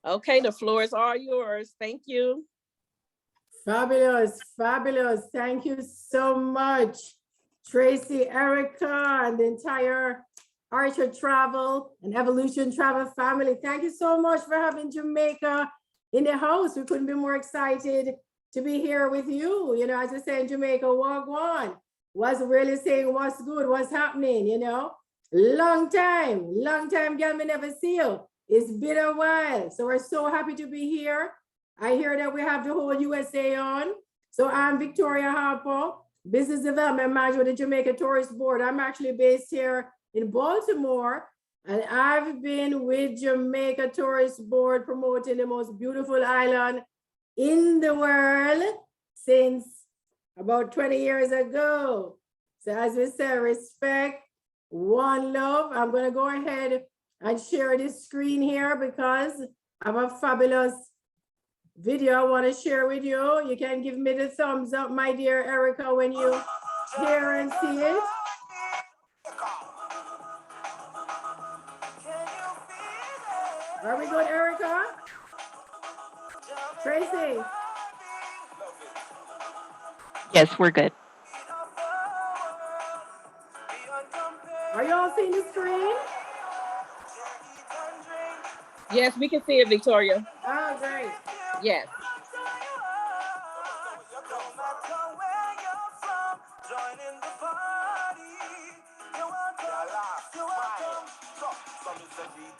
Okay, the floors are yours. Thank you. Fabulous, fabulous. Thank you so much, Tracy, Erica, and the entire Archer Travel and Evolution Travel family. Thank you so much for having Jamaica in the house. We couldn't be more excited to be here with you. You know, as I say in Jamaica, walk one. Was really saying what's good, what's happening, you know. Long time, girl, me never see you. It's been a while. So we're so happy to be here. I hear that we have the whole USA on. So I'm Victoria Harper, Business Development Manager with the Jamaica Tourist Board. I'm actually based here in Baltimore, and I've been with Jamaica Tourist Board promoting the most beautiful island in the world since about 20 years ago. So as we say, respect, one love. I'm gonna go ahead and share this screen here because I have a fabulous video I want to share with you. You can give me the thumbs up, my dear Erica, when you hear and see it. Are we good, Erica? Tracy? Yes, we're good. Are you all seeing the screen? Yes, we can see it, Victoria. Oh, great. Yes.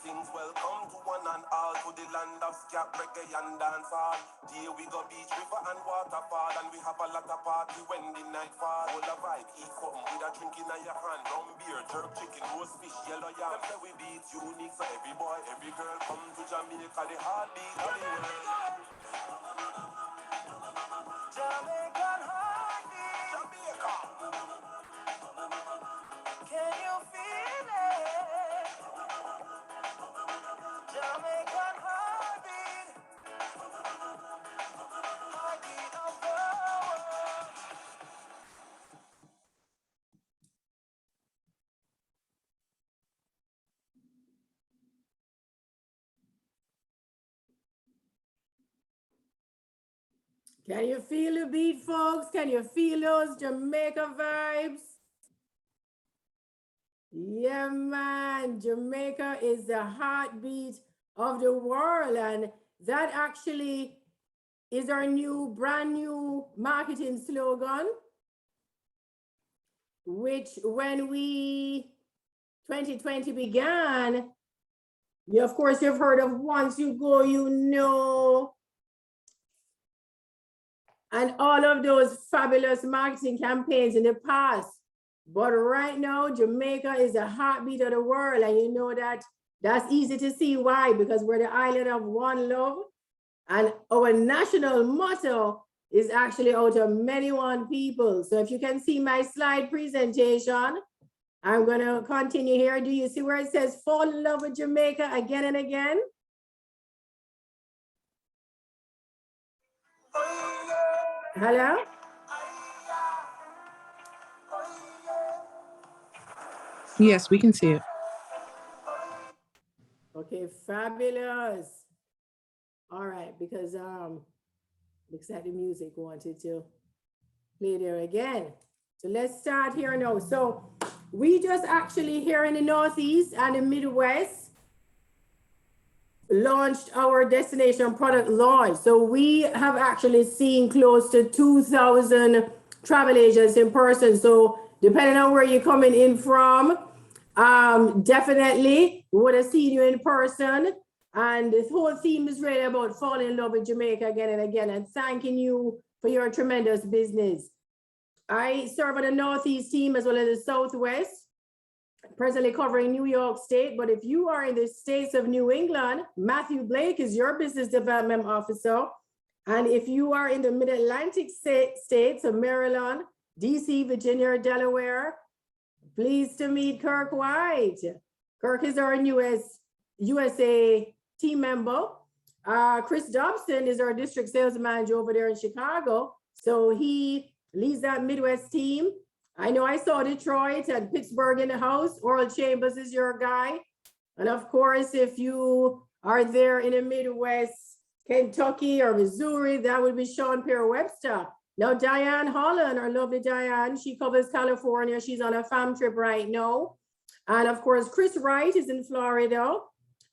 Welcome to one and all to the land of scat, reggae and dancehall. Here we go beach, river and waterfall, and we have a lot of party when the night fall. All the vibe, eat something with a drink in your hand, rum beer, jerk chicken, roast fish, yellow yam. Them say we beat unique, so every boy, every girl come to Jamaica, the heartbeat of the world. Jamaican heartbeat, Jamaica. Can you feel it? Jamaican heartbeat, heartbeat of the world. Can you feel the beat, folks? Can you feel those Jamaica vibes? Yeah, man, Jamaica is the heartbeat of the world, and that actually is our brand new marketing slogan, which when 2020 began, of course, you've heard of once you go, you know, and all of those fabulous marketing campaigns in the past. But right now, Jamaica is the heartbeat of the world. And you know that's easy to see why, because we're the island of one love. And our national motto is actually out of many one people. So if you can see my slide presentation, I'm going to continue here. Do you see where it says fall in love with Jamaica again and again? Hello? Yes, we can see it. Okay, fabulous. All right, because looks like the music wanted to play there again. So let's start here now. So we just actually here in the Northeast and the Midwest launched our destination product launch. So we have actually seen close to 2,000 travel agents in person. So depending on where you're coming in from, definitely we would have seen you in person. And this whole theme is really about falling in love with Jamaica again and again, and thanking you for your tremendous business. I serve on the Northeast team as well as the Southwest, presently covering New York State. But if you are in the states of New England, Matthew Blake is your business development officer. And if you are in the Mid-Atlantic states of Maryland, DC, Virginia, Delaware, pleased to meet Kirk White. Kirk is our newest USA team member. Chris Dobson is our district sales manager over there in Chicago. So he leads that Midwest team. I know I saw Detroit and Pittsburgh in the house. Oral Chambers is your guy. And of course, if you are there in the Midwest, Kentucky or Missouri, that would be Sean Pierre Webster. Now, Diane Holland, our lovely Diane, she covers California. She's on a fam trip right now. And of course, Chris Wright is in Florida.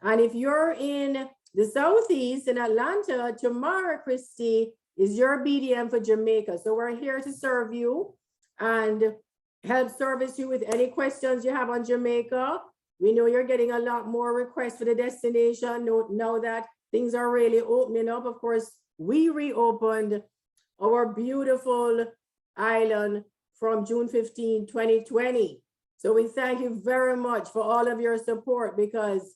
And if you're in the Southeast in Atlanta, tomorrow, Christy, is your BDM for Jamaica. So we're here to serve you and help service you with any questions you have on Jamaica. We know you're getting a lot more requests for the destination. Know that things are really opening up. Of course, we reopened our beautiful island from June 15, 2020. So we thank you very much for all of your support, because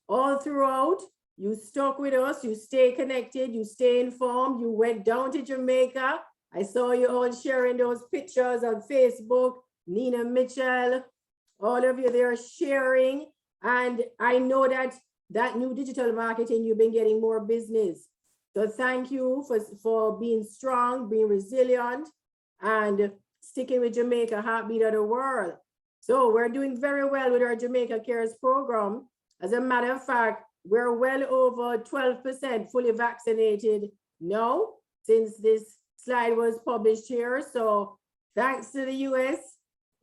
all throughout, you stuck with us, you stay connected, you stay informed, you went down to Jamaica. I saw you all sharing those pictures on Facebook, Nina Mitchell, all of you there sharing. And I know that new digital marketing, you've been getting more business. So thank you for being strong, being resilient, and sticking with Jamaica, heartbeat of the world. So we're doing very well with our Jamaica Cares program. As a matter of fact, we're well over 12% fully vaccinated now since this slide was published here. So thanks to the US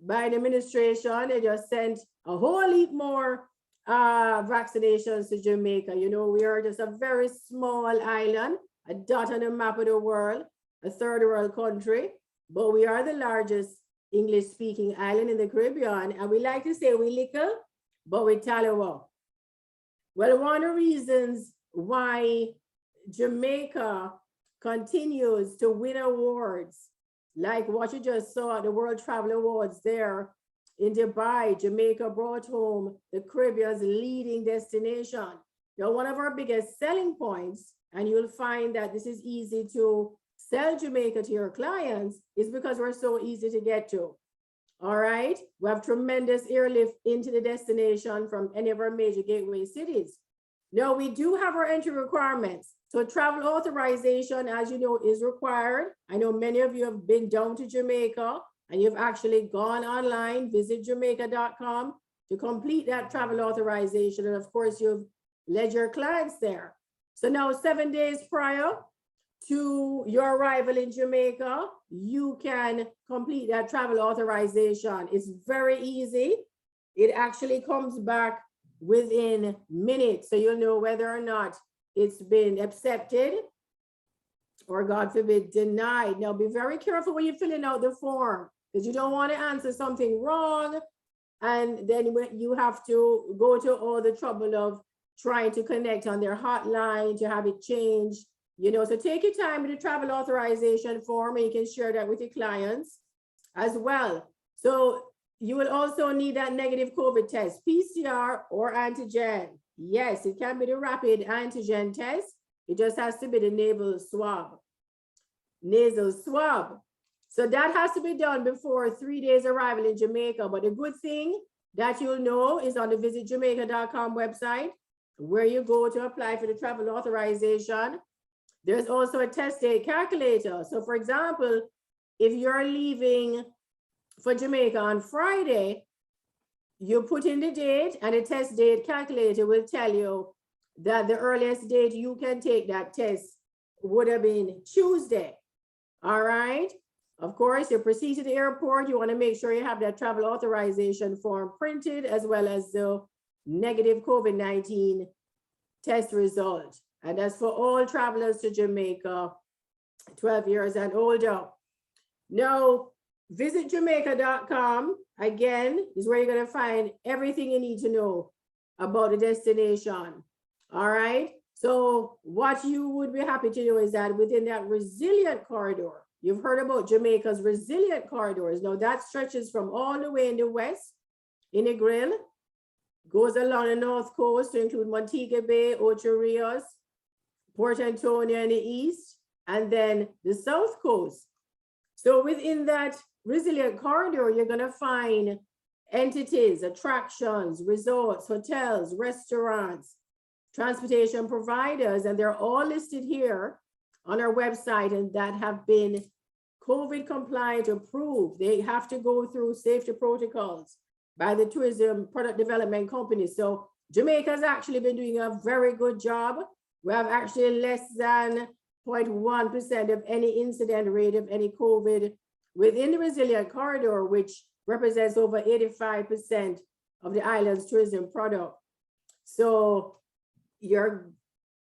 Biden administration, they just sent a whole heap more vaccinations to Jamaica. You know, we are just a very small island, a dot on the map of the world, a third world country, but we are the largest English speaking island in the Caribbean. And we like to say we little, but we tally. Well, one of the reasons why Jamaica continues to win awards, like what you just saw at the World Travel Awards there in Dubai, Jamaica brought home the Caribbean's leading destination. Now, one of our biggest selling points, and you'll find that this is easy to sell Jamaica to your clients, is because we're so easy to get to. All right, we have tremendous airlift into the destination from any of our major gateway cities. Now, we do have our entry requirements. So travel authorization, as you know, is required. I know many of you have been down to Jamaica and you've actually gone online, visit jamaica.com to complete that travel authorization. And of course, you've led your clients there. So now 7 days prior to your arrival in Jamaica, you can complete that travel authorization. It's very easy. It actually comes back within minutes. So you'll know whether or not it's been accepted or, God forbid, denied. Now be very careful when you're filling out the form, because you don't want to answer something wrong. And then you have to go to all the trouble of trying to connect on their hotline to have it changed. You know, so take your time with the travel authorization form, and you can share that with your clients as well. So you will also need that negative COVID test, PCR or antigen. Yes, it can be the rapid antigen test. It just has to be the nasal swab. So that has to be done before 3 days arrival in Jamaica. But the good thing that you'll know is on the visitjamaica.com website, where you go to apply for the travel authorization. There's also a test date calculator. So for example, if you're leaving for Jamaica on Friday, you put in the date and the test date calculator will tell you that the earliest date you can take that test would have been Tuesday. All right. Of course, you proceed to the airport. You want to make sure you have that travel authorization form printed, as well as the negative COVID-19 test result. And that's for all travelers to Jamaica, 12 years and older. Now, visit jamaica.com. Again, is where you're going to find everything you need to know about the destination. All right. So what you would be happy to do is that within that resilient corridor, you've heard about Jamaica's resilient corridors. Now that stretches from all the way in the west, in the Grill, goes along the north coast to include Montego Bay, Ocho Rios, Port Antonio in the east, and then the south coast. So within that resilient corridor, you're going to find entities, attractions, resorts, hotels, restaurants, transportation providers, and they're all listed here on our website, and that have been COVID compliant approved. They have to go through safety protocols by the tourism product development company. So Jamaica's actually been doing a very good job. We have actually less than 0.1% of any incident rate of any COVID within the resilient corridor, which represents over 85% of the island's tourism product. So your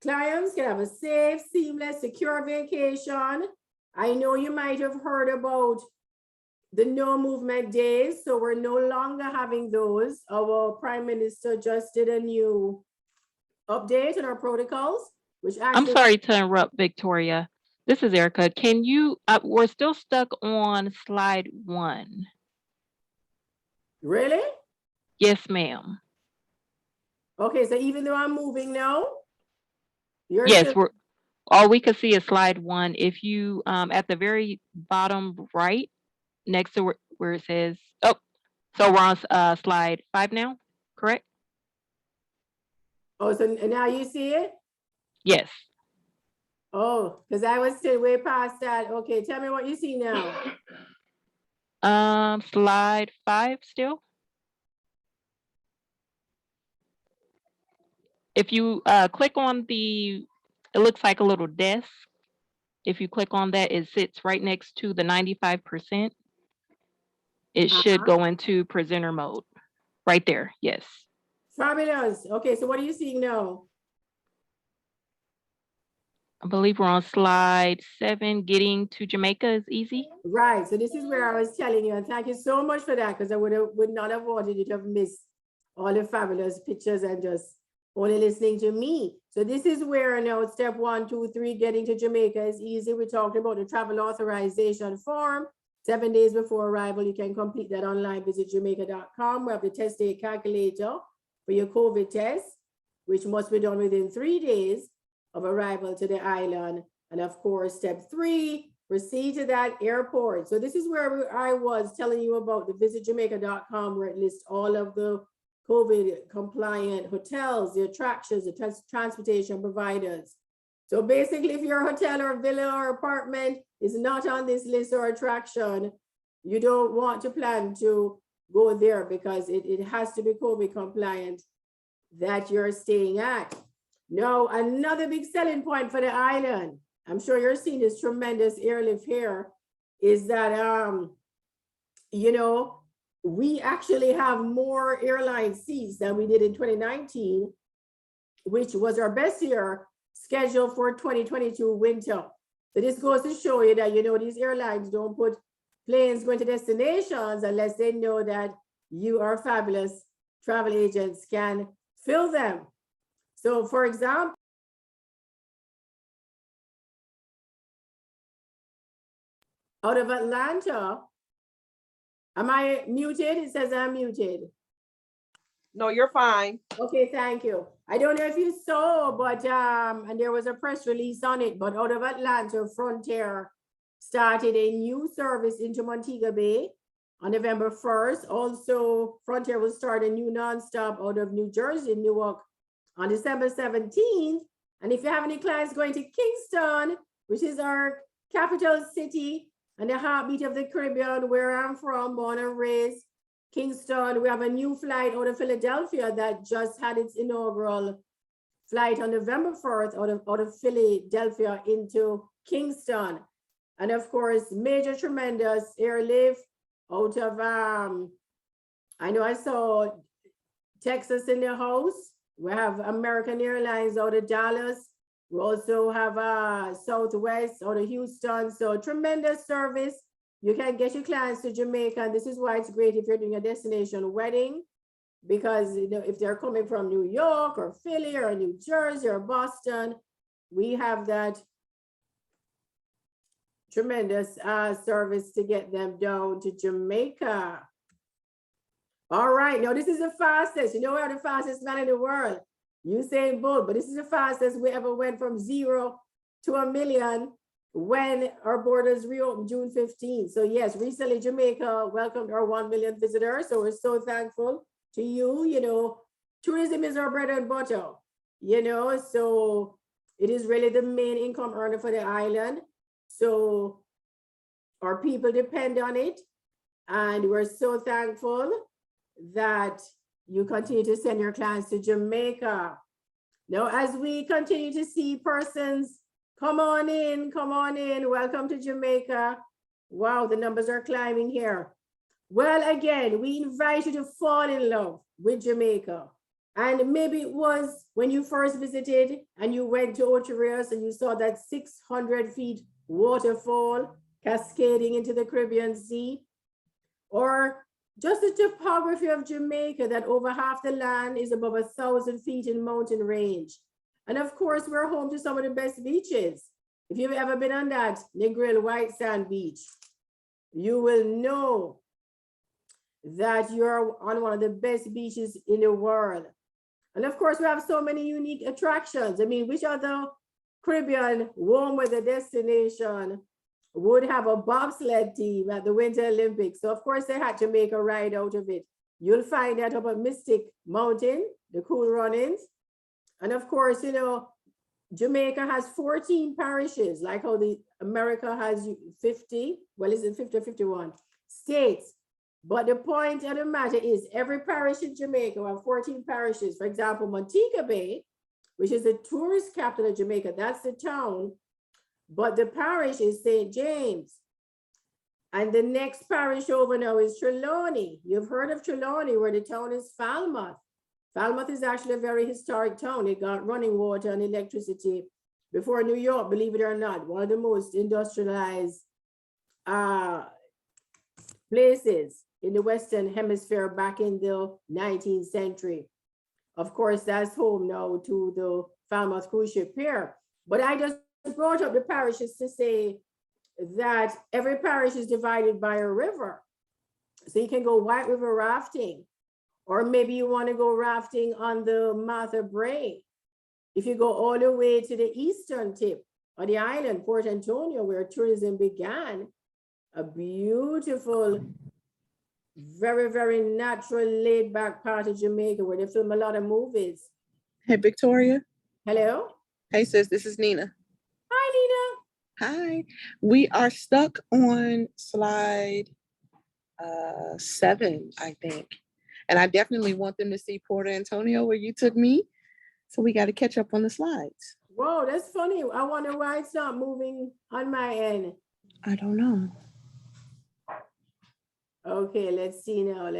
clients can have a safe, seamless, secure vacation. I know you might have heard about the no movement days, so we're no longer having those. Our Prime Minister just did a new update on our protocols, which I'm actually, sorry to interrupt, Victoria. This is Erica. Can you, we're still stuck on slide 1. really? Yes, ma'am. Okay, so even though I'm moving now, you're Yes, still, all we could see is slide 1. If you, at the very bottom right, next to where it says, oh, so we're on slide 5 now, correct? oh, so now you see it? Yes. Oh, because I was still way past that. Okay, tell me what you see now. Slide 5 still. If you click on it looks like a little desk. If you click on that, it sits right next to the 95%. It should go into presenter mode right there. Yes. Fabulous. Okay, so what are you seeing now? I believe we're on slide 7. Getting to Jamaica is easy. Right, so this is where I was telling you, and thank you so much for that, because I would not have wanted you to have missed all the fabulous pictures and just only listening to me. So this is where now step 1, 2, 3, getting to Jamaica is easy. We talked about the travel authorization form. 7 days before arrival, you can complete that online. Visit jamaica.com. We have the test day calculator for your COVID test, which must be done within 3 days of arrival to the island. And of course, step 3, proceed to that airport. So this is where I was telling you about the visitjamaica.com, where it lists all of the COVID compliant hotels, the attractions, the transportation providers. So basically, if your hotel or villa or apartment is not on this list or attraction, you don't want to plan to go there because it has to be COVID compliant that you're staying at. Now, another big selling point for the island, I'm sure you're seeing this tremendous airlift here, is that, you know, we actually have more airline seats than we did in 2019, which was our best year, scheduled for 2022 winter. So this goes to show you that, you know, these airlines don't put planes going to destinations unless they know that you are fabulous travel agents can fill them. So for example, out of Atlanta, am I muted? It says I'm muted. No, you're fine. Okay, thank you. I don't know if you saw, but and there was a press release on it, but out of Atlanta, Frontier started a new service into Montego Bay on November 1st. Also, Frontier will start a new nonstop out of New Jersey, Newark on December 17th. And if you have any clients going to Kingston, which is our capital city and the heartbeat of the Caribbean, where I'm from, born and raised, Kingston, we have a new flight out of Philadelphia that just had its inaugural flight on November 4th out of Philadelphia into Kingston. And of course, major, tremendous airlift out of, I know I saw Texas in the house. We have American Airlines out of Dallas. We also have Southwest out of Houston. So tremendous service. You can get your clients to Jamaica. And this is why it's great if you're doing a destination wedding, because you know, if they're coming from New York or Philly or New Jersey or Boston, we have that tremendous service to get them down to Jamaica. All right, now this is the fastest. You know, we're the fastest man in the world. Usain Bolt, but this is the fastest we ever went from 0 to 1 million when our borders reopened June 15th. So yes, recently Jamaica welcomed our 1 million visitors. So we're so thankful to you. You know, tourism is our bread and butter, you know, so it is really the main income earner for the island. So our people depend on it. And we're so thankful that you continue to send your clients to Jamaica. Now, as we continue to see persons, come on in, welcome to Jamaica. Wow, the numbers are climbing here. Well, again, we invite you to fall in love with Jamaica. And maybe it was when you first visited and you went to Ocho Rios and you saw that 600 feet waterfall cascading into the Caribbean Sea, or just the topography of Jamaica, that over half the land is above 1,000 feet in mountain range. And of course, we're home to some of the best beaches. If you've ever been on that Negril White Sand Beach, you will know that you're on one of the best beaches in the world. And of course, we have so many unique attractions. I mean, which other Caribbean warm weather destination would have a bobsled team at the Winter Olympics? So of course, they had to make a ride out of it. You'll find that up at Mystic Mountain, the Cool Runnings. And of course, you know, Jamaica has 14 parishes, like how the America has 50, well, is it 50 or 51 states? But the point of the matter is every parish in Jamaica, we have 14 parishes. For example, Montego Bay, which is the tourist capital of Jamaica, that's the town, but the parish is St. James. And the next parish over now is Trelawney. You've heard of Trelawney, where the town is Falmouth. Falmouth is actually a very historic town. It got running water and electricity before New York, believe it or not, one of the most industrialized places in the Western Hemisphere back in the 19th century. Of course, that's home now to the Falmouth cruise ship pier. But I just brought up the parishes to say that every parish is divided by a river. So you can go White River rafting, or maybe you want to go rafting on the Martha Brae. If you go all the way to the eastern tip of the island, Port Antonio, where tourism began, a beautiful, very, very natural, laid back part of Jamaica where they film a lot of movies. Hey, Victoria. Hello? Hey, sis, this is Nina. Hi, Nina. Hi. We are stuck on slide 7, I think. And I definitely want them to see Port Antonio where you took me. So we got to catch up on the slides. Whoa, that's funny. I wonder why it's not moving on my end. I don't know. Okay, let's see now.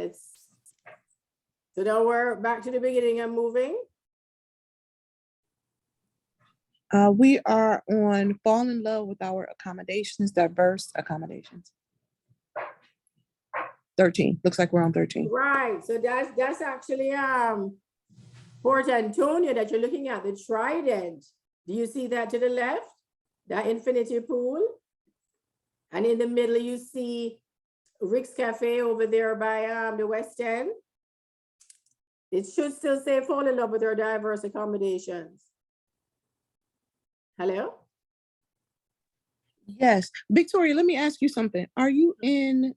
So now we're back to the beginning and moving. We are on fall in love with our accommodations, diverse accommodations. 13. Looks like we're on 13. Right. So that's actually Port Antonio that you're looking at, the Trident. Do you see that to the left? That infinity pool? And in the middle, you see Rick's Cafe over there by the West End. It should still say fall in love with our diverse accommodations. Hello? Yes. Victoria, let me ask you something. Are you in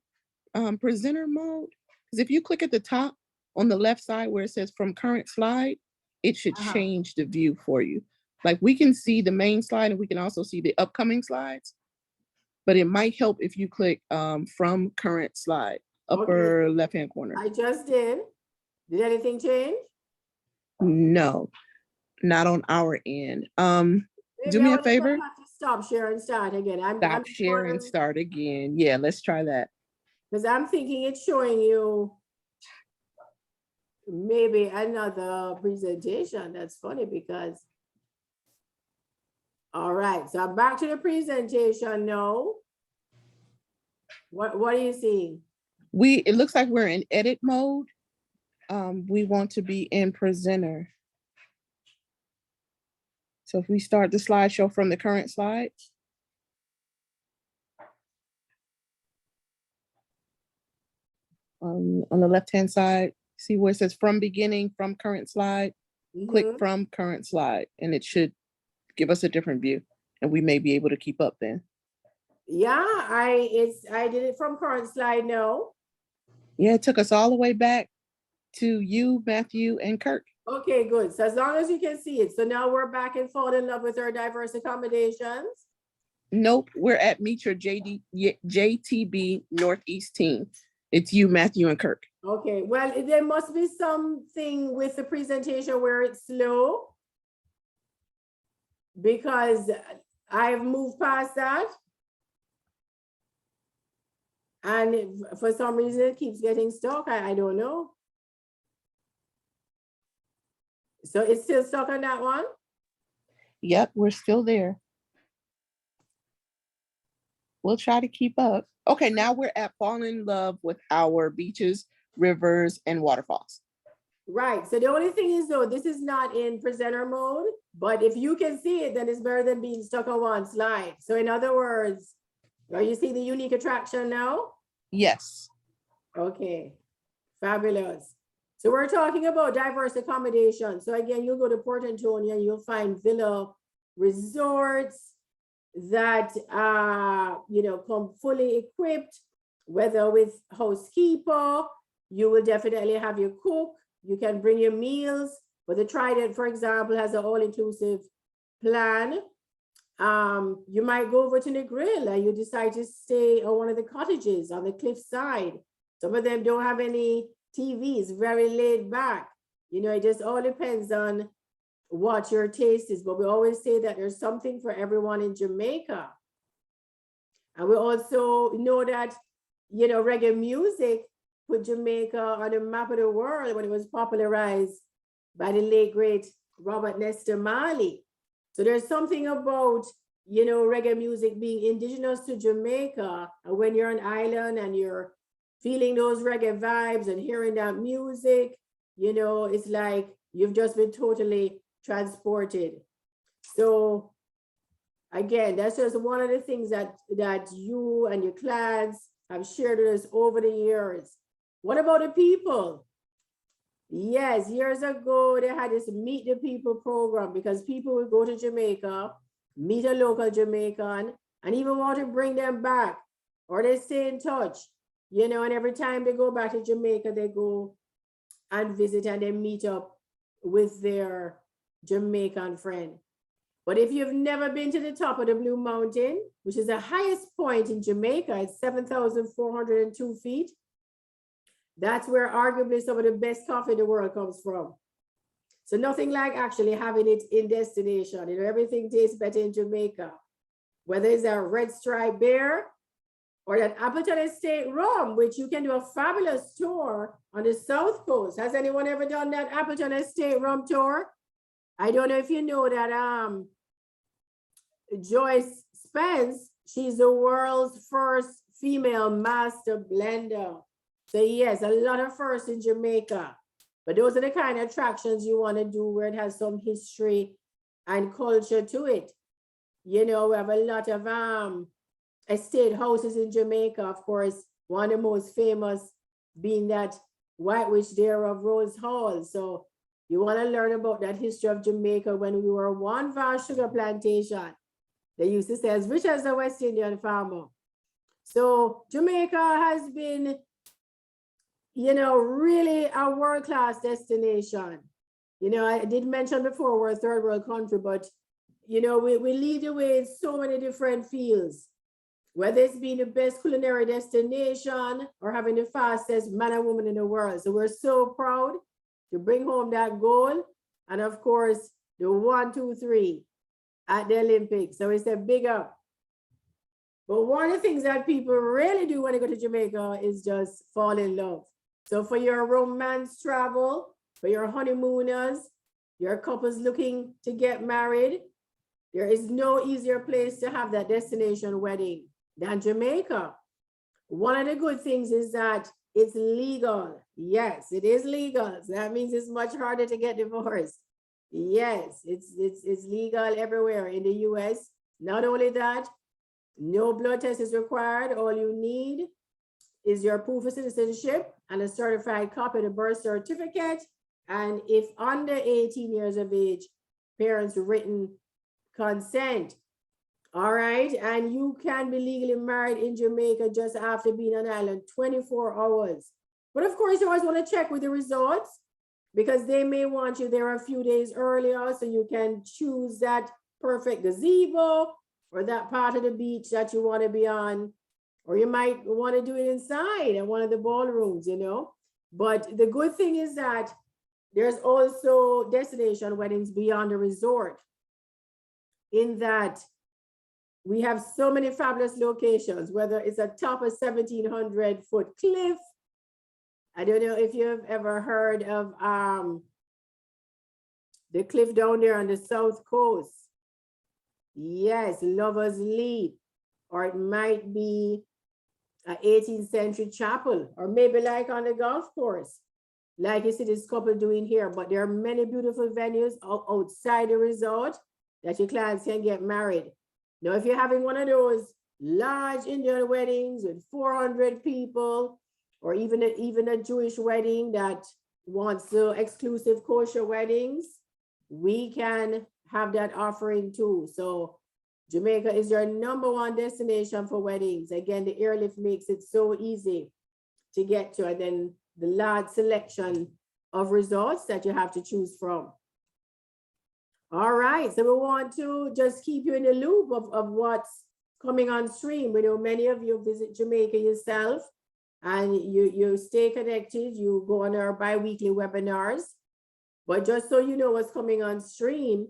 presenter mode? Because if you click at the top on the left side where it says from current slide, it should change the view for you. Like we can see the main slide and we can also see the upcoming slides, but it might help if you click from current slide, upper left-hand corner. I just did. Did anything change? No, not on our end. Do me a favor. Have to stop share and start again. Stop share and start again. Yeah, let's try that. Because I'm thinking it's showing you maybe another presentation. That's funny because, all right, so I'm back to the presentation now. What are you seeing? It looks like we're in edit mode. We want to be in presenter. So if we start the slideshow from the current slide. On the left-hand side, see where it says from beginning, from current slide, click from current slide, and it should give us a different view and we may be able to keep up then. Yeah, I did it from current slide now. Yeah, it took us all the way back to you, Matthew, and Kirk. Okay, good. So as long as you can see it. So now we're back and fall in love with our diverse accommodations. Nope, we're at Meet Your JTB Northeast team. It's you, Matthew, and Kirk. Okay, well, there must be something with the presentation where it's slow, because I've moved past that. And for some reason it keeps getting stuck. I don't know. So it's still stuck on that one? Yep, we're still there. We'll try to keep up. Okay, now we're at fall in love with our beaches, rivers, and waterfalls. Right. So the only thing is though, this is not in presenter mode, but if you can see it, then it's better than being stuck on one slide. So in other words, are you seeing the unique attraction now? Yes. Okay, fabulous. So we're talking about diverse accommodation. So again, you'll go to Port Antonio and you'll find villa resorts that come fully equipped, whether with housekeeper, you will definitely have your cook, you can bring your meals, but the Trident, for example, has an all-inclusive plan. You might go over to the grill and you decide to stay on one of the cottages on the cliffside. Some of them don't have any TVs, very laid back. It just all depends on what your taste is. But we always say that there's something for everyone in Jamaica. And we also know that, reggae music put Jamaica on the map of the world when it was popularized by the late, great Robert Nesta Marley. So there's something about, reggae music being indigenous to Jamaica. And when you're on island and you're feeling those reggae vibes and hearing that music, it's like you've just been totally transported. So again, that's just one of the things that you and your clans have shared with us over the years. What about the people? Yes, years ago, they had this Meet the People program because people would go to Jamaica, meet a local Jamaican, and even want to bring them back, or they stay in touch, and every time they go back to Jamaica, they go and visit and they meet up with their Jamaican friend. But if you've never been to the top of the Blue Mountain, which is the highest point in Jamaica, it's 7,402 feet. That's where arguably some of the best coffee in the world comes from. So nothing like actually having it in destination. Everything tastes better in Jamaica. Whether it's a red stripe beer or that Appleton Estate rum, which you can do a fabulous tour on the South Coast. Has anyone ever done that Appleton Estate rum tour? I don't know if you know that Joyce Spence, she's the world's first female master blender. So yes, a lot of firsts in Jamaica, but those are the kind of attractions you want to do where it has some history and culture to it. We have a lot of estate houses in Jamaica, of course, one of the most famous being that White Witch there of Rose Hall. So you want to learn about that history of Jamaica when we were one vast sugar plantation. They used to say as rich as the West Indian farmer. So Jamaica has been really a world-class destination. I did mention before we're a third world country, but, we lead the way in so many different fields, whether it's being the best culinary destination or having the fastest man and woman in the world. So we're so proud to bring home that goal. And of course, the 1, 2, 3 at the Olympics. So it's a big up. But one of the things that people really do when they go to Jamaica is just fall in love. So for your romance travel, for your honeymooners, your couples looking to get married, there is no easier place to have that destination wedding than Jamaica. One of the good things is that it's legal. Yes, it is legal. So that means it's much harder to get divorced. Yes, it's legal everywhere in the US. Not only that, no blood test is required. All you need is your proof of citizenship and a certified copy of the birth certificate. And if under 18 years of age, parents' written consent. All right. And you can be legally married in Jamaica just after being on island 24 hours. But of course, you always want to check with the resorts because they may want you there a few days earlier so you can choose that perfect gazebo or that part of the beach that you want to be on. Or you might want to do it inside at one of the ballrooms, But the good thing is that there's also destination weddings beyond the resort, in that we have so many fabulous locations, whether it's a top of 1,700-foot cliff. I don't know if you've ever heard of the cliff down there on the south coast. Yes, Lover's Leap, or it might be an 18th century chapel, or maybe like on the golf course, like you see this couple doing here. But there are many beautiful venues outside the resort that your clients can get married. Now, if you're having one of those large Indian weddings with 400 people, or even a Jewish wedding that wants exclusive kosher weddings, we can have that offering too. So Jamaica is your #1 destination for weddings. Again, the airlift makes it so easy to get to, and then the large selection of resorts that you have to choose from. All right, so we want to just keep you in the loop of what's coming on stream. We know many of you visit Jamaica yourself, and you stay connected, you go on our bi-weekly webinars. But just so you know what's coming on stream,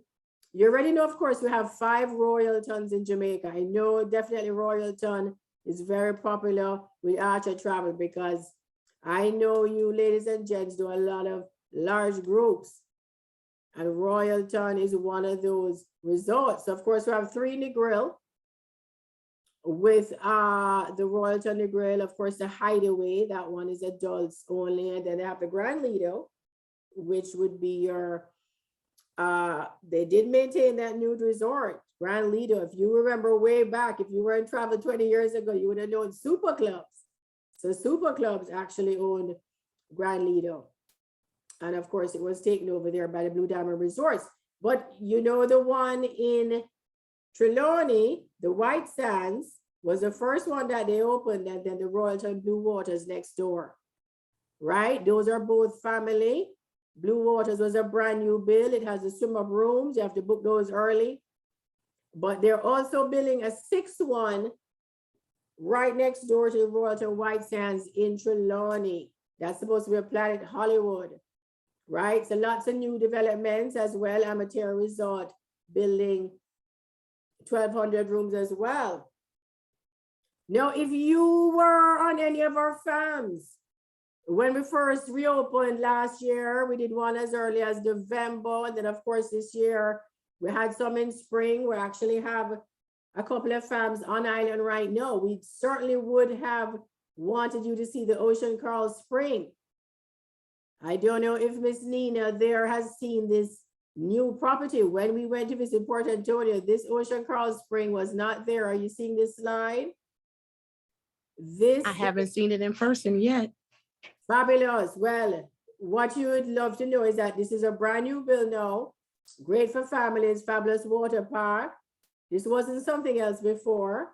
you already know, of course, we have 5 Royaltons in Jamaica. I know definitely Royalton is very popular with Archer Travel, because I know you ladies and gents do a lot of large groups, and Royalton is one of those resorts. Of course, we have 3 Negril with the Royalton Negril, of course, the Hideaway, that one is adults only, and then they have the Grand Lido, which would be your, they did maintain that nude resort, Grand Lido. If you remember way back, if you were in travel 20 years ago, you would have known Super Clubs. So Super Clubs actually owned Grand Lido. And of course, it was taken over there by the Blue Diamond Resorts. But you know, the one in Trelawney, the White Sands, was the first one that they opened, and then the Royalton Blue Waters next door, right? Those are both family. Blue Waters was a brand new build. It has the swim-up rooms. You have to book those early. But they're also building a 6th one right next door to the Royalton White Sands in Trelawney. That's supposed to be a Planet Hollywood, right? So lots of new developments as well. Amateur Resort building 1,200 rooms as well. Now, if you were on any of our farms, when we first reopened last year, we did one as early as November. And then of course, this year, we had some in spring. We actually have a couple of farms on island right now. We certainly would have wanted you to see the Ocean Coral Spring. I don't know if Miss Nina there has seen this new property. When we went to visit Port Antonio, this Ocean Coral Spring was not there. Are you seeing this slide? I haven't seen it in person yet. Fabulous. Well, what you would love to know is that this is a brand new build now. Great for families, fabulous water park. This wasn't something else before.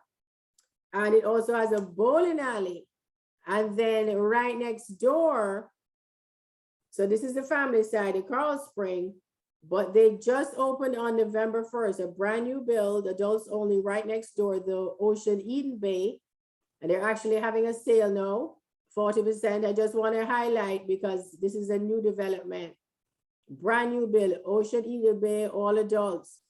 And it also has a bowling alley. And then right next door, so this is the family side, the Coral Spring, but they just opened on November 1st, a brand new build, adults only, right next door, the Ocean Eden Bay. And they're actually having a sale now, 40%. I just want to highlight because this is a new development. Brand new build, Ocean Eden Bay, all adults.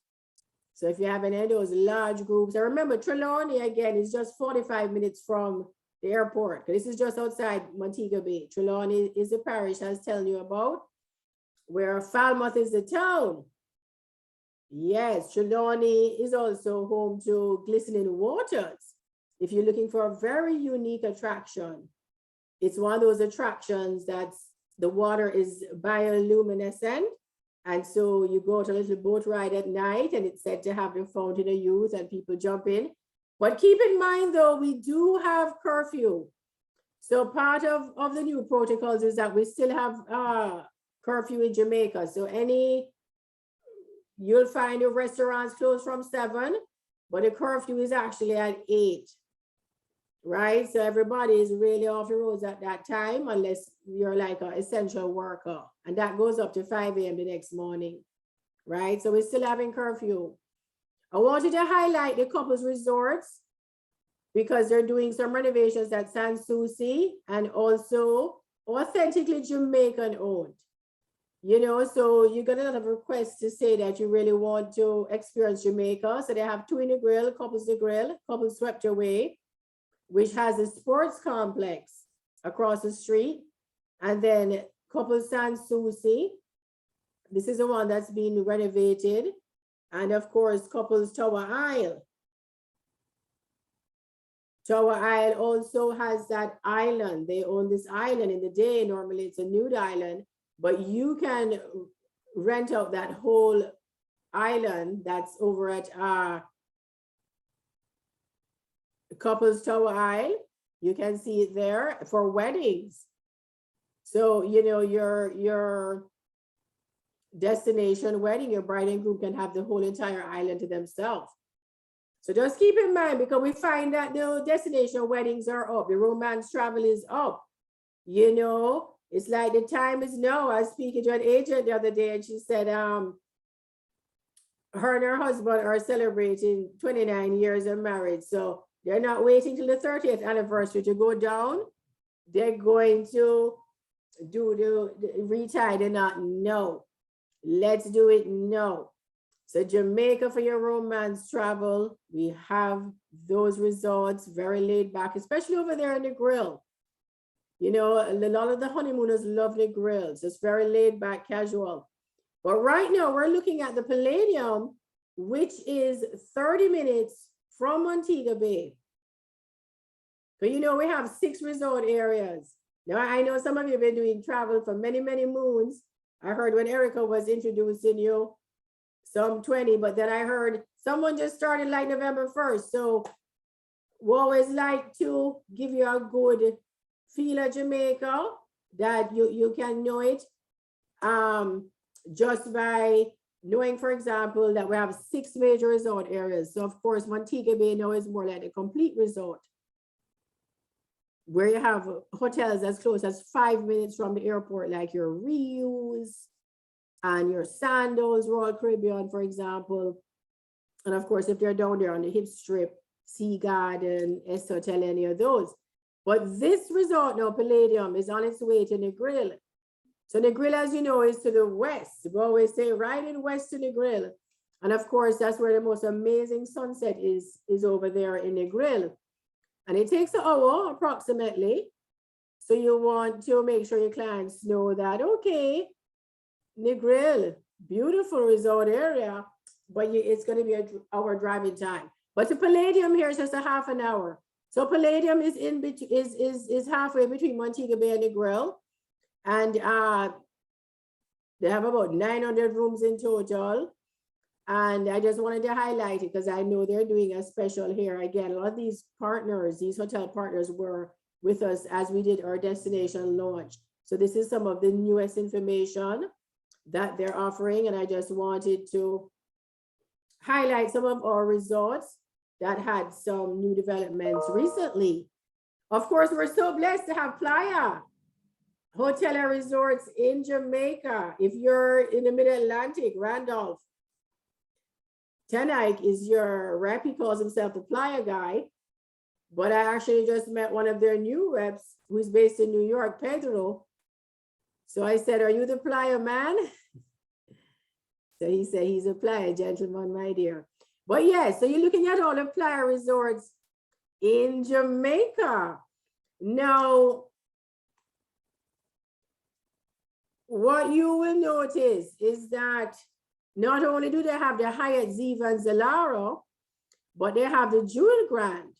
So if you have any of those large groups, and remember Trelawney again is just 45 minutes from the airport. This is just outside Montego Bay. Trelawney is the parish I was telling you about, where Falmouth is the town. Yes, Trelawney is also home to Glistening Waters. If you're looking for a very unique attraction, it's one of those attractions that's the water is bioluminescent. And so you go to a little boat ride at night, and it's said to have the fountain of youth and people jump in. But keep in mind though, we do have curfew. So part of the new protocols is that we still have curfew in Jamaica. So you'll find the restaurants closed from 7, but the curfew is actually at 8. Right? So everybody is really off the roads at that time, unless you're like an essential worker. And that goes up to 5 a.m. the next morning. Right? So we're still having curfew. I wanted to highlight the couples resorts because they're doing some renovations at Sans Souci and also authentically Jamaican owned. You know, so you got a lot of requests to say that you really want to experience Jamaica. So they have Two in the Grill, Couples the Grill, Couples Swept Away, which has a sports complex across the street. And then Couples San Souci. This is the one that's been renovated. And of course, Couples Tower Isle. Tower Isle also has that island. They own this island in the day. Normally it's a nude island, but you can rent out that whole island that's over at Couples Tower Isle. You can see it there for weddings. So, you know, your destination wedding, your bride and groom can have the whole entire island to themselves. So just keep in mind, because we find that the destination weddings are up, the romance travel is up. You know, it's like the time is now. I was speaking to an agent the other day and she said, her and her husband are celebrating 29 years of marriage. So they're not waiting till the 30th anniversary to go down. They're going to do the retire. They're not, no. Let's do it now. So Jamaica for your romance travel, we have those resorts very laid back, especially over there in the grill. You know, a lot of the honeymooners love the grills. It's very laid back, casual. But right now we're looking at the Palladium, which is 30 minutes from Montego Bay. So, you know, we have 6 resort areas. Now, I know some of you have been doing travel for many, many moons. I heard when Erica was introducing you, some 20, but then I heard someone just started like November 1st. So we always like to give you a good feel of Jamaica, that you can know it just by knowing, for example, that we have 6 major resort areas. So of course, Montego Bay now is more like a complete resort, where you have hotels as close as 5 minutes from the airport, like your Rius and your Sandos, Royal Caribbean, for example. And of course, if they're down there on the Hip Strip, Sea Garden, S Hotel, any of those. But this resort now, Palladium, is on its way to Negril. So Negril, as you know, is to the west. We always say right in west to Negril. And of course, that's where the most amazing sunset is over there in Negril. And it takes an hour approximately. So you want to make sure your clients know that, okay, Negril, beautiful resort area, but it's going to be an hour driving time. But the Palladium here is just a half an hour. So Palladium is in between, is halfway between Montego Bay and Negril, and they have about 900 rooms in total. And I just wanted to highlight it because I know they're doing a special here. Again, a lot of these partners, these hotel partners, were with us as we did our destination launch. So this is some of the newest information that they're offering, and I just wanted to highlight some of our resorts that had some new developments recently. Of course, we're so blessed to have Playa Hotel and Resorts in Jamaica. If you're in the Mid-Atlantic, Randolph, Tenike is your rep. He calls himself the Playa guy, but I actually just met one of their new reps who's based in New York, Pedro. So I said, are you the Playa man? So he said, he's a Playa gentleman, my dear. But yeah, so you're looking at all the Playa resorts in Jamaica. Now, what you will notice is that not only do they have the Hyatt Ziva and Zilara, but they have the Jewel Grand.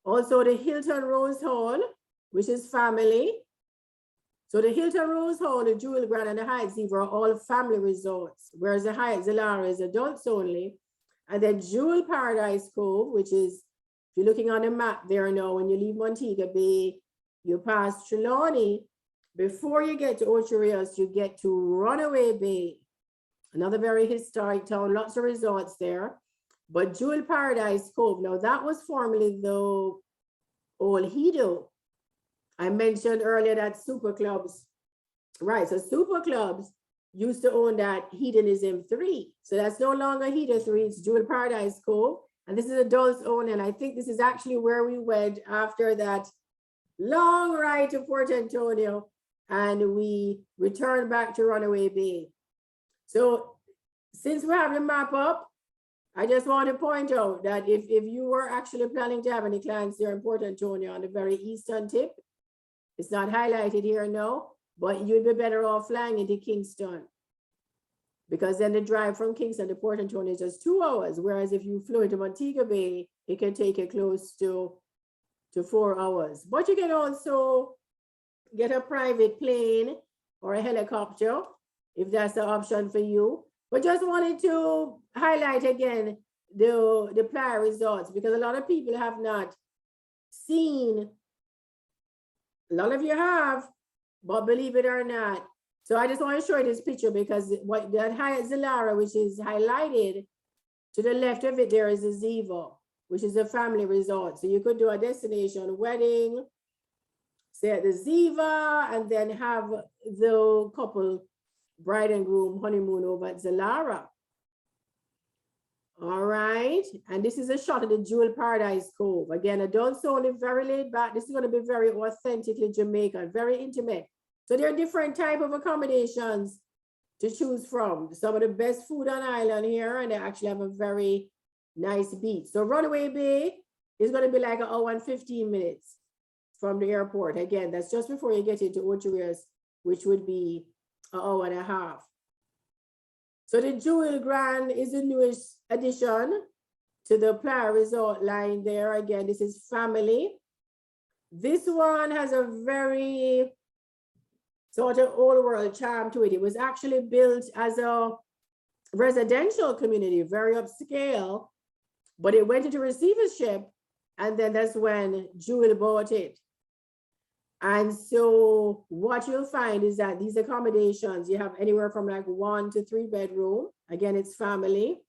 Also the Hilton Rose Hall, which is family. So the Hilton Rose Hall, the Jewel Grand, and the Hyatt Ziva are all family resorts, whereas the Hyatt Zilara is adults only. And then Jewel Paradise Cove, which is, if you're looking on the map there now, when you leave Montego Bay, you pass Trelawney. Before you get to Ocho Rios, you get to Runaway Bay, another very historic town, lots of resorts there. But Jewel Paradise Cove, now that was formerly the old Hedo. I mentioned earlier that super clubs, right? So super clubs used to own that Hedonism 3. So that's no longer Hedo 3, it's Jewel Paradise Cove. And this is adults only. And I think this is actually where we went after that long ride to Port Antonio. and we return back to Runaway Bay. So since we have the map up, I just want to point out that if you were actually planning to have any clients there in Port Antonio on the very eastern tip, it's not highlighted here now, but you'd be better off flying into Kingston, because then the drive from Kingston to Port Antonio is just 2 hours. Whereas if you flew into Montego Bay, it can take you close to 4 hours. But you can also get a private plane or a helicopter if that's the option for you. But just wanted to highlight again the Playa resorts, because a lot of people have not seen. A lot of you have, but believe it or not. So I just want to show you this picture, because what that Hyatt Zilara, which is highlighted to the left of it, there is a Ziva, which is a family resort. So you could do a destination wedding, stay at the Ziva, and then have the couple, bride and groom, honeymoon over at Zilara. All right, and this is a shot of the Jewel Paradise Cove. Again, I don't sound it very laid back. This is going to be very authentically Jamaican, very intimate. So there are different type of accommodations to choose from. Some of the best food on island here, and they actually have a very nice beach. So Runaway Bay is going to be like 1 hour and 15 minutes from the airport. Again, that's just before you get into Ocho, which would be 1 hour and a half. So the Jewel Grand is the newest addition to the Playa Resort line there. Again, this is family. This one has a very sort of old world charm to it. It was actually built as a residential community, very upscale, but it went into receivership, and then that's when Jewel bought it. And so what you'll find is that these accommodations, you have anywhere from like 1 to 3 bedroom. Again, it's family.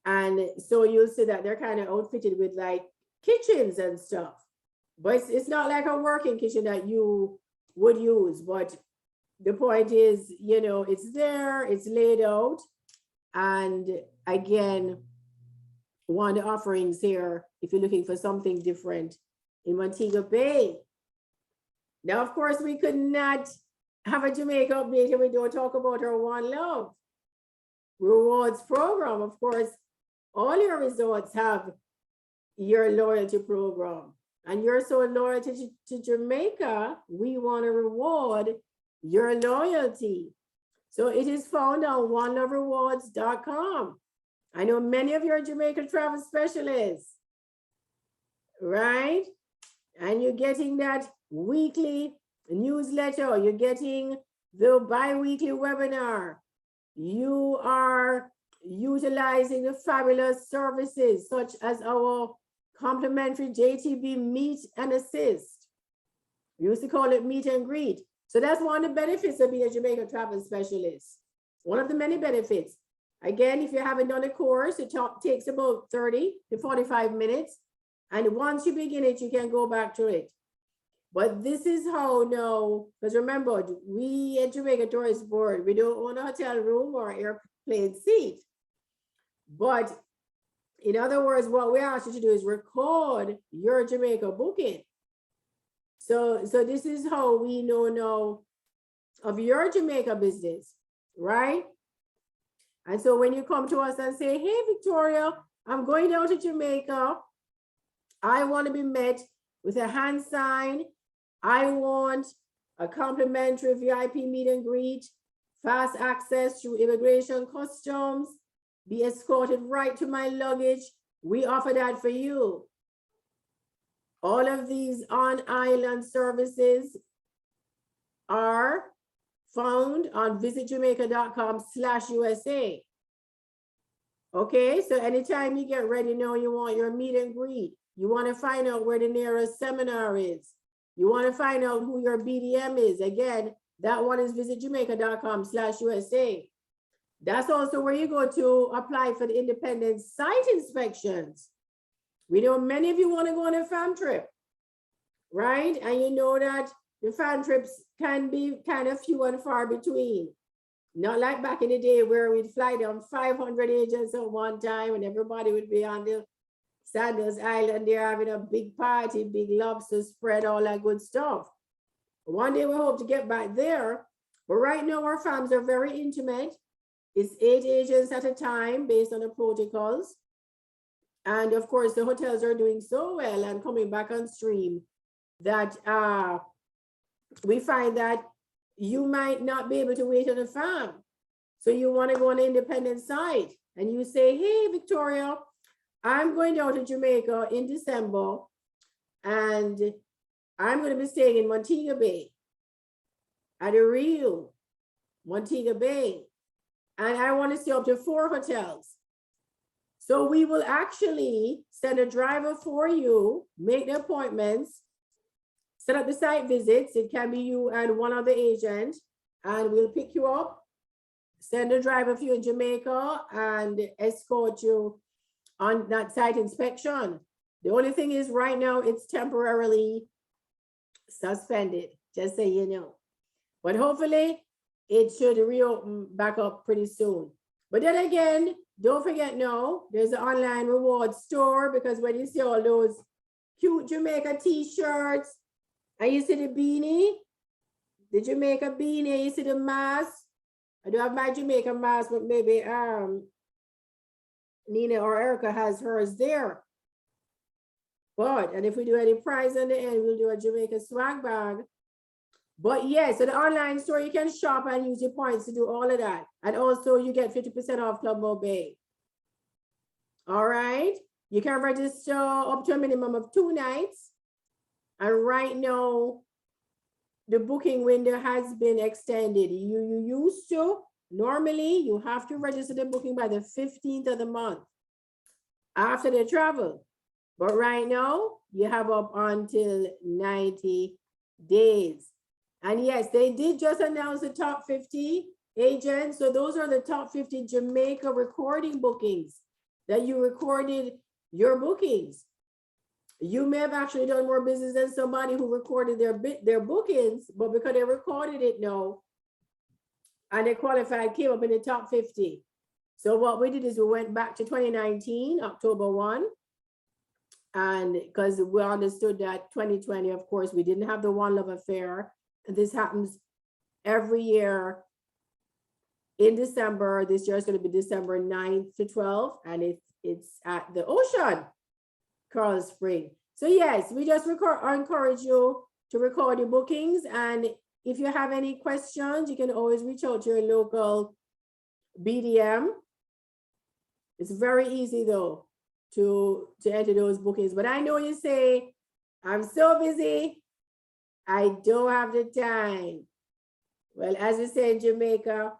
And so you'll see that they're kind of outfitted with like kitchens and stuff. But it's not like a working kitchen that you would use. But the point is, you know, it's there, it's laid out. And again, one of the offerings here, if you're looking for something different in Montego Bay. Now, of course, we could not have a Jamaica update if we don't talk about our One Love rewards program. Of course, all your resorts have your loyalty program, and you're so loyal to Jamaica, we want to reward your loyalty. So it is found on oneloverewards.com. I know many of your Jamaica travel specialists, right? And you're getting that weekly newsletter, you're getting the bi-weekly webinar, you are utilizing the fabulous services such as our complimentary JTB meet and assist. We used to call it meet and greet. So that's one of the benefits of being a Jamaica travel specialist. One of the many benefits. Again, if you haven't done a course, it takes about 30 to 45 minutes. And once you begin it, you can go back to it. But this is how now, because remember, we at Jamaica Tourist Board, we don't own a hotel room or airplane seat. But in other words, what we ask you to do is record your Jamaica booking. So this is how we know now of your Jamaica business, right? And so when you come to us and say, hey, Victoria, I'm going down to Jamaica. I want to be met with a hand sign. I want a complimentary VIP meet and greet, fast access through immigration customs, be escorted right to my luggage. We offer that for you. All of these on-island services are found on visitjamaica.com/USA. Okay, so anytime you get ready now, you want your meet and greet, you want to find out where the nearest seminar is, you want to find out who your BDM is. Again, that one is visitjamaica.com/USA. That's also where you go to apply for the independent site inspections. We know many of you want to go on a fam trip, right? And you know that the fam trips can be kind of few and far between. Not like back in the day where we'd fly down 500 agents at one time and everybody would be on the Sandals Island there having a big party, big lobster spread, all that good stuff. One day we hope to get back there. But right now our farms are very intimate. It's 8 agents at a time based on the protocols. And of course, the hotels are doing so well and coming back on stream that we find that you might not be able to wait on a farm. So you want to go on an independent site and you say, hey, Victoria, I'm going down to Jamaica in December and I'm going to be staying in Montego Bay, at a Rio, Montego Bay, and I want to stay up to 4 hotels. So we will actually send a driver for you, make the appointments, set up the site visits. It can be you and one other agent, and we'll pick you up, send a driver for you in Jamaica, and escort you on that site inspection. The only thing is right now it's temporarily suspended, just so you know. But hopefully it should reopen back up pretty soon. But then again, don't forget now, there's an online reward store, because when you see all those cute Jamaica t-shirts, and you see the beanie, the Jamaica beanie, you see the mask. I don't have my Jamaica mask, but maybe Nina or Erica has hers there. But, and if we do any prize in the end, we'll do a Jamaica swag bag. But yes, so the online store, you can shop and use your points to do all of that. And also you get 50% off Club Mo Bay. All right. You can register up to a minimum of 2 nights. And right now, the booking window has been extended. You used to, normally you have to register the booking by the 15th of the month after the travel. But right now, you have up until 90 days. And yes, they did just announce the top 50 agents. So those are the top 50 Jamaica recording bookings that you recorded your bookings. You may have actually done more business than somebody who recorded their bookings, but because they recorded it now and they qualified, came up in the top 50. So what we did is we went back to 2019, October 1. And because we understood that 2020, of course, we didn't have the One Love Affair. This happens every year in December. This year is going to be December 9th to 12th, and it's at the Ocean, Coral Spring. So yes, we just encourage you to record your bookings. And if you have any questions, you can always reach out to your local BDM. It's very easy though to enter those bookings. But I know you say, I'm so busy, I don't have the time. Well, as we say in Jamaica,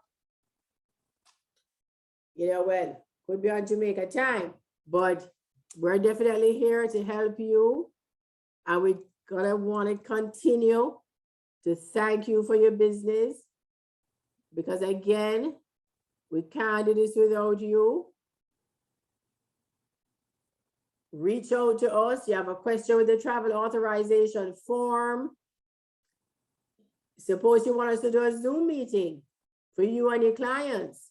you know, well, could be on Jamaica time, but we're definitely here to help you. And we're gonna want to continue to thank you for your business, because again, we can't do this without you. Reach out to us. You have a question with the travel authorization form. Suppose you want us to do a Zoom meeting for you and your clients,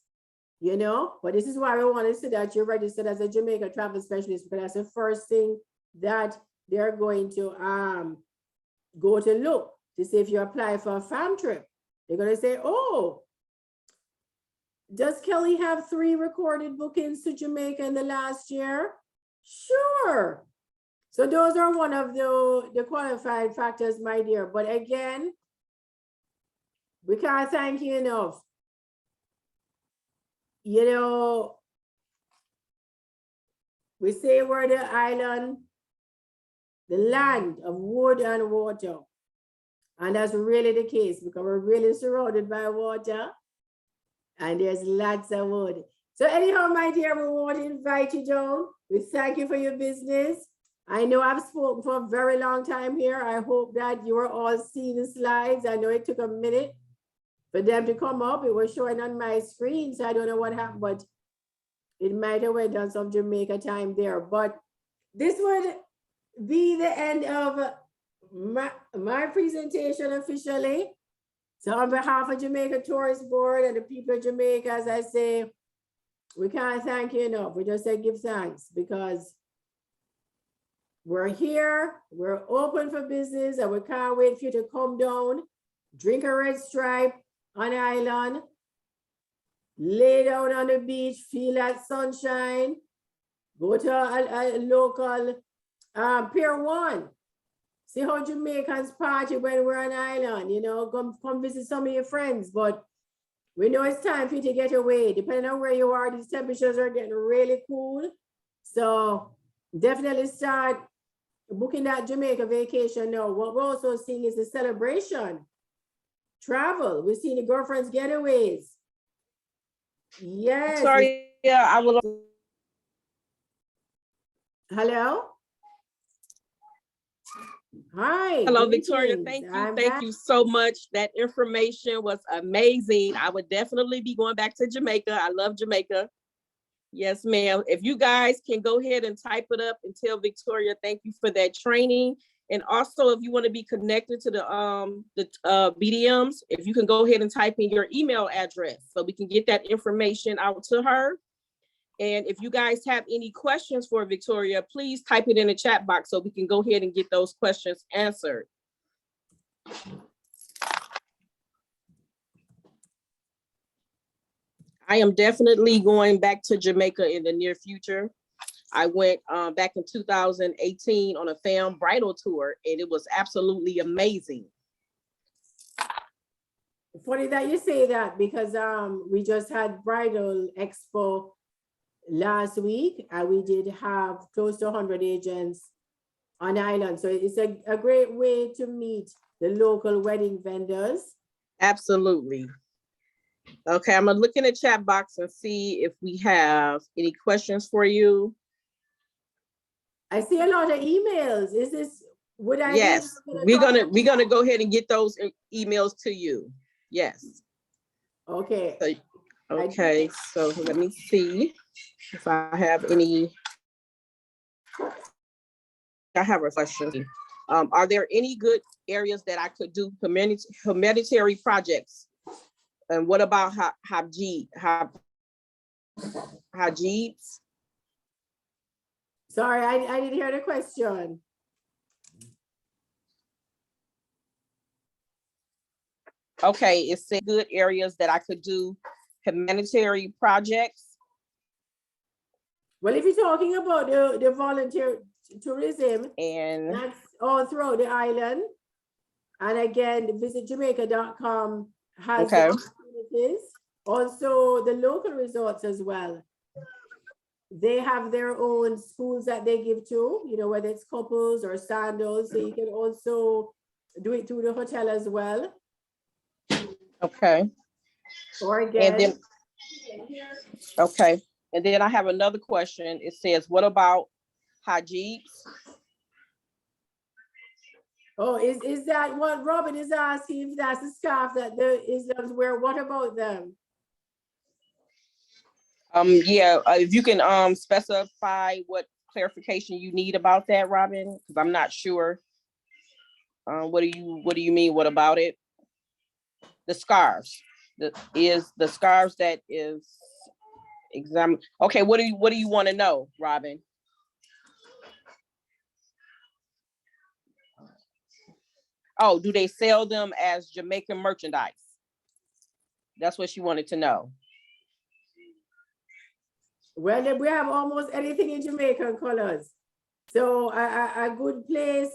you know, but this is why we want to see that you're registered as a Jamaica travel specialist, because that's the first thing that they're going to go to look to see if you apply for a farm trip. They're going to say, oh, does Kelly have 3 recorded bookings to Jamaica in the last year? Sure. So those are one of the qualifying factors, my dear. But again, we can't thank you enough. You know, we say we're the island, the land of wood and water. And that's really the case, because we're really surrounded by water and there's lots of wood. So anyhow, my dear, we want to invite you down. We thank you for your business. I know I've spoken for a very long time here. I hope that you are all seeing the slides. I know it took a minute for them to come up. It was showing on my screen, so I don't know what happened, but it might have went on some Jamaica time there. But this would be the end of my presentation officially. So on behalf of Jamaica Tourist Board and the people of Jamaica, as I say, we can't thank you enough. We just say give thanks, because we're here, we're open for business, and we can't wait for you to come down, drink a red stripe on the island, lay down on the beach, feel that sunshine, go to a local Pier 1. See how Jamaicans party when we're on the island, you know, come visit some of your friends, but we know it's time for you to get away. Depending on where you are, these temperatures are getting really cool. So definitely start booking that Jamaica vacation now. What we're also seeing is the celebration, travel. We're seeing the girlfriends getaways. Yes. Sorry, yeah, I will. Hello. Hi. Hello, greetings. Victoria. Thank you. I'm Thank back. you so much. That information was amazing. I would definitely be going back to Jamaica. I love Jamaica. Yes, ma'am. If you guys can go ahead and type it up and tell Victoria, thank you for that training. And also, if you want to be connected to the BDMs, if you can go ahead and type in your email address so we can get that information out to her. And if you guys have any questions for Victoria, please type it in the chat box so we can go ahead and get those questions answered. I am definitely going back to Jamaica in the near future. I went back in 2018 on a fam bridal tour, and it was absolutely amazing. Funny that you say that, because we just had bridal expo last week, and we did have close to 100 agents on the island. So it's a great way to meet the local wedding vendors. Absolutely. Okay, I'm gonna look in the chat box and see if we have any questions for you. I see a lot of emails. Is this, would I? Yes, we're gonna go ahead and get those emails to you. Yes. Okay. Okay, so let me see if I have any. I have a question. Are there any good areas that I could do humanitarian projects? And what about Hajibs? Sorry, I didn't hear the question. Okay, it's good areas that I could do humanitarian projects. Well, if you're talking about the volunteer tourism, And that's all throughout the island. And again, visit Jamaica.com has okay. opportunities. Also, the local resorts as well. They have their own schools that they give to, you know, whether it's couples or sandals. So you can also do it through the hotel as well. Okay. Or again. And then, okay. And then I have another question. It says, what about Hajibs? Oh, is that what Robin is asking? If that's the scarf that the Islams wear, what about them? Yeah, if you can specify what clarification you need about that, Robin, because I'm not sure. What do you mean? What about it? The scarves. The scarves that is exam. Okay, what do you want to know, Robin? Oh, do they sell them as Jamaican merchandise? That's what she wanted to know. Well, we have almost anything in Jamaican colors. So a good place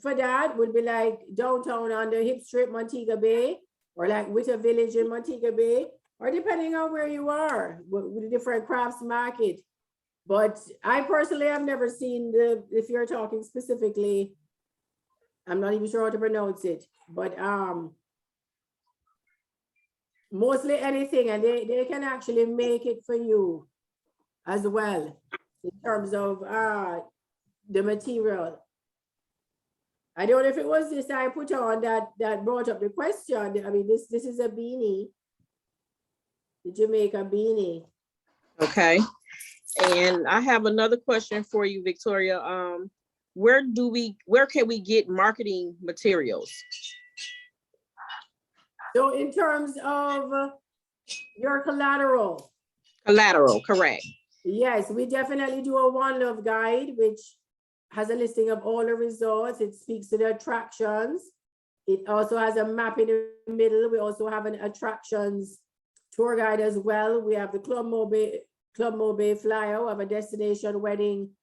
for that would be like downtown on the Hip Strip, Montego Bay, or like Witter Village in Montego Bay, or depending on where you are with the different crafts market. But I personally have never seen if you're talking specifically, I'm not even sure how to pronounce it, but mostly anything, and they can actually make it for you as well in terms of the material. I don't know if it was this I put on that brought up the question. I mean, this is a beanie, the Jamaica beanie. Okay. And I have another question for you, Victoria. Where can we get marketing materials? So in terms of your collateral. Collateral, correct. Yes, we definitely do a One Love guide, which has a listing of all the resorts. It speaks to the attractions. It also has a map in the middle. We also have an attractions tour guide as well. We have the Club Mobile flyer. We have a destination wedding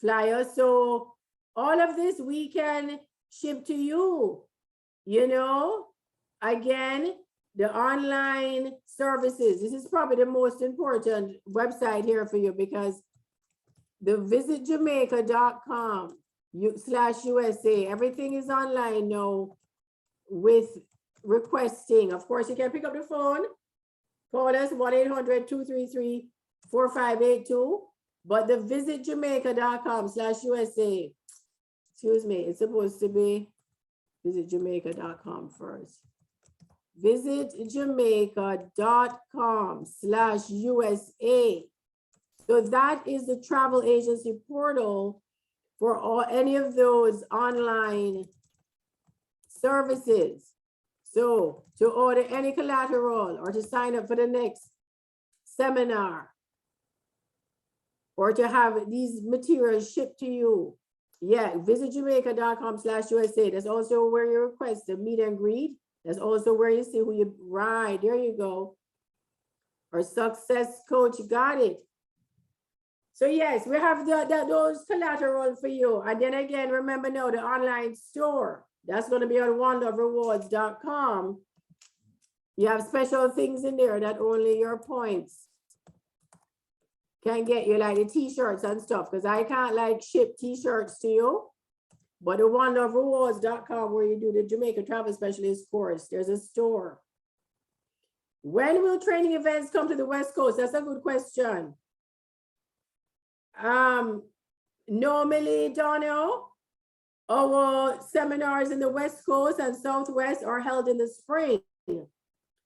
flyer. So all of this we can ship to you. You know, again, the online services. This is probably the most important website here for you, because the visitjamaica.com/USA, everything is online now with requesting. Of course, you can pick up the phone, call us 1-800-233-4582, but the visitjamaica.com/USA, excuse me, it's supposed to be visitjamaica.com first. visitjamaica.com/USA. So that is the travel agency portal for any of those online services. So to order any collateral or to sign up for the next seminar or to have these materials shipped to you, yeah, visitjamaica.com/USA. That's also where you request the meet and greet. That's also where you see who you, right, there you go. Our success coach got it. So yes, we have those collateral for you. And then again, remember now the online store, that's going to be on oneloverewards.com. You have special things in there that only your points can get you, like the t-shirts and stuff, because I can't like ship t-shirts to you. But the oneloverewards.com, where you do the Jamaica Travel Specialist course, there's a store. When will training events come to the West Coast? That's a good question. Normally, Donnell, our seminars in the West Coast and Southwest are held in the spring.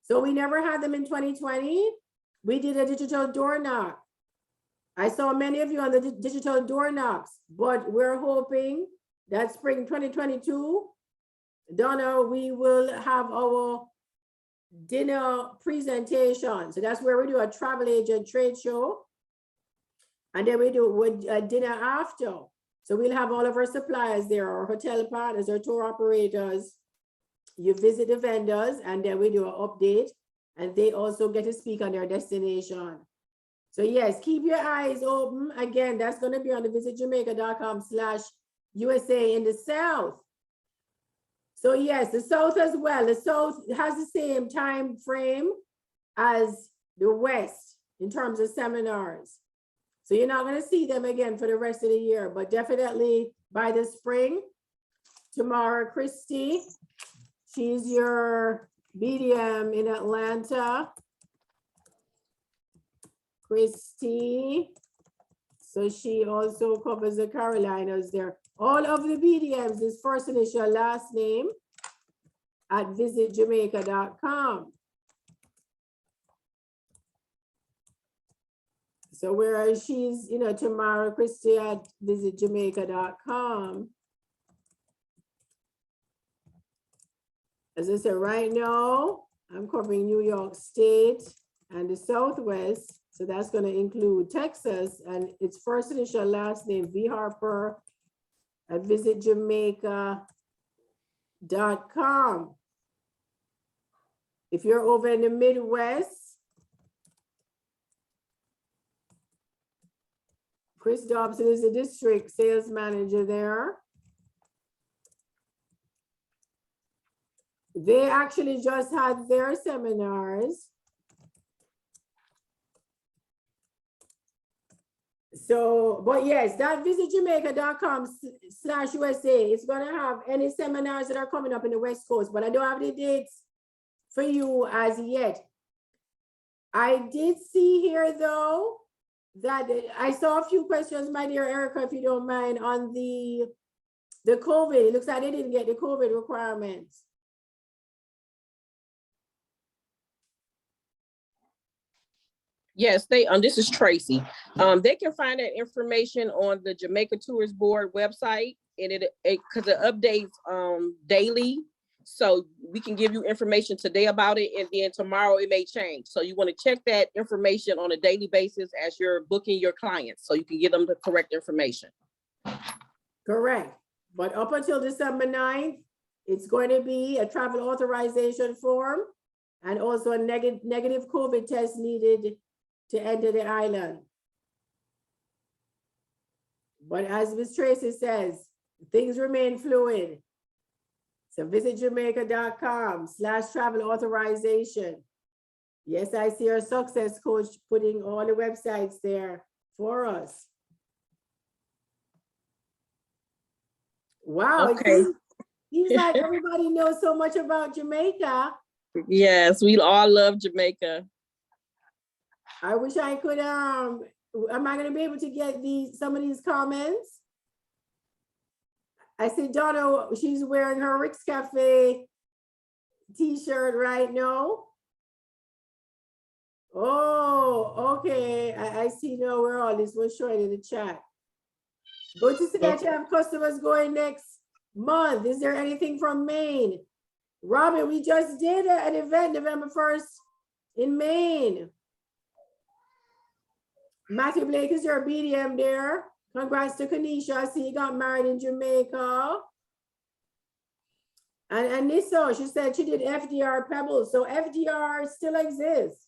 So we never had them in 2020. We did a digital door knock. I saw many of you on the digital door knocks, but we're hoping that spring 2022, Donna, we will have our dinner presentation. So that's where we do a travel agent trade show. And then we do a dinner after. So we'll have all of our suppliers there, our hotel partners, our tour operators. You visit the vendors, and then we do an update, and they also get to speak on their destination. So yes, keep your eyes open. Again, that's going to be on the visitjamaica.com/USA in the South. So yes, the South as well. The South has the same time frame as the West in terms of seminars. So you're not going to see them again for the rest of the year, but definitely by the spring. Tomorrow, Christy, she's your BDM in Atlanta. Christy, so she also covers the Carolinas there. All of the BDMs is first initial, last name at visitjamaica.com. So whereas she's, tomorrow, Christy at visitjamaica.com. As I said, right now, I'm covering New York State and the Southwest. So that's going to include Texas, and it's first initial, last name, V. Harper at visitjamaica.com. If you're over in the Midwest, Chris Dobson is the district sales manager there. They actually just had their seminars. So, but yes, that visitjamaica.com/USA is going to have any seminars that are coming up in the West Coast, but I don't have the dates for you as yet. I did see here though, that I saw a few questions, my dear Erica, if you don't mind, on the COVID. It looks like they didn't get the COVID requirements. Yes, this is Tracy. They can find that information on the Jamaica Tours Board website, and it because it updates daily. So we can give you information today about it, and then tomorrow it may change. So you want to check that information on a daily basis as you're booking your clients, so you can give them the correct information. Correct. But up until December 9th, it's going to be a travel authorization form and also a negative COVID test needed to enter the island. But as Ms. Tracy says, things remain fluid. So visit jamaica.com/travel authorization. Yes, I see our success coach putting all the websites there for us. Wow, Okay. seems like everybody knows so much about Jamaica. Yes, we all love Jamaica. I wish I could, am I gonna be able to get some of these comments? I see Donna, she's wearing her Rick's Cafe t-shirt right now. Oh, okay, I see now where all this was showing in the chat. Good to see that you have customers going next month. Is there anything from Maine? Robin, we just did an event November 1st in Maine. Matthew Blake is your BDM there. Congrats to Kanisha. I see you got married in Jamaica. And Nisso, she said she did FDR Pebbles. So FDR still exists.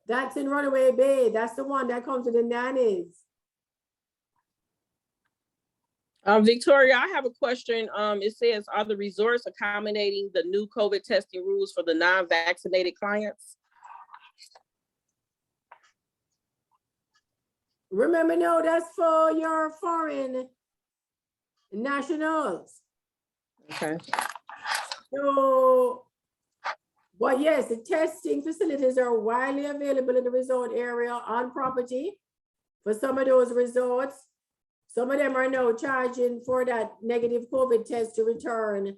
That's in Runaway Bay. That's the one that comes to the nannies. Victoria, I have a question. It says, are the resorts accommodating the new COVID testing rules for the non-vaccinated clients? Remember, no, that's for your foreign nationals. Okay. So, but yes, the testing facilities are widely available in the resort area on property for some of those resorts. Some of them are now charging for that negative COVID test to return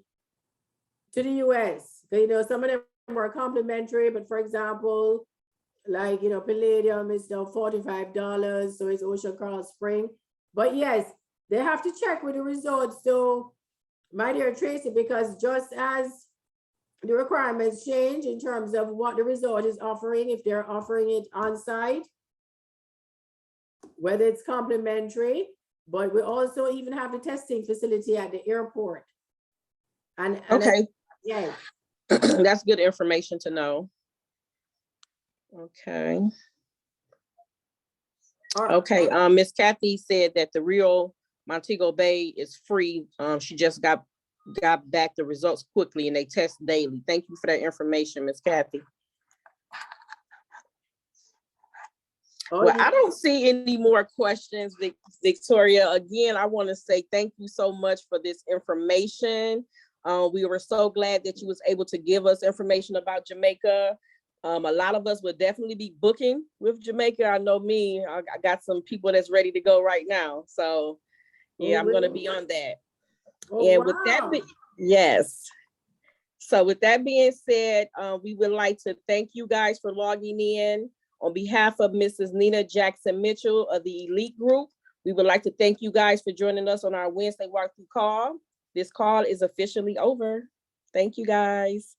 to the US. You know, some of them are complimentary, but for example, like, you know, Palladium is now $45, so it's Ocean Coral Spring. But yes, they have to check with the resorts. So, my dear Tracy, because just as the requirements change in terms of what the resort is offering, if they're offering it on site, whether it's complimentary, but we also even have a testing facility at the airport. And Okay. Yeah. That's good information to know. Okay. Okay. Miss Kathy said that the real Montego Bay is free. She just got back the results quickly and they test daily. Thank you for that information, Miss Kathy. Well, I don't see any more questions, Victoria. Again, I want to say thank you so much for this information. We were so glad that you was able to give us information about Jamaica. A lot of us will definitely be booking with Jamaica. I know me, I got some people that's ready to go right now. So yeah, I'm going to be on that. And with that, yes. So with that being said, we would like to thank you guys for logging in. On behalf of Mrs. Nina Jackson Mitchell of the Elite Group, we would like to thank you guys for joining us on our Wednesday walkthrough call. This call is officially over. Thank you guys.